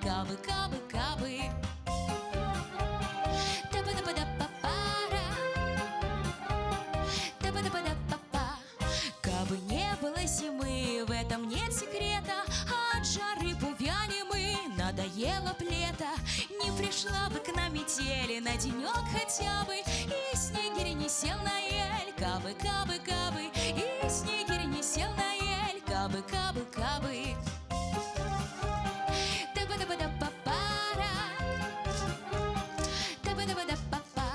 кабы, кабы, кабы. Та-ба-да-ба-да-па-пара, та-ба-да-ба-да-па-па. Кабы не было зимы, в этом нет секрета. От жары повяли мы, надоело б лето. Не пришла бы к нам метели на денек хотя бы, и снегирь не сел на ель, кабы, кабы, кабы. И снегирь не сел на ель, кабы, кабы, кабы. Та-ба-да-ба-да-па-пара, та-ба-да-ба-да-па-па.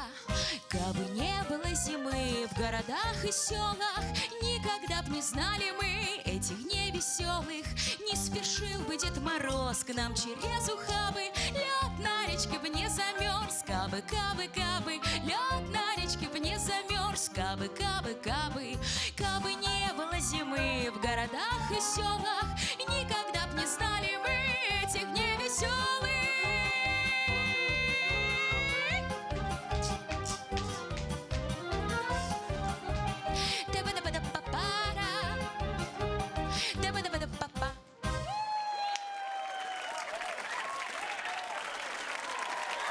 Кабы не было зимы в городах и селах, никогда б не знали мы этих дней веселых. Не спешил бы Дед Мороз к нам через ухабы, лед на речке б не замерз, кабы, кабы, кабы. Лед на речке б не замерз, кабы, кабы, кабы. Кабы не было зимы в городах и селах, никогда б не знали мы этих дней веселых.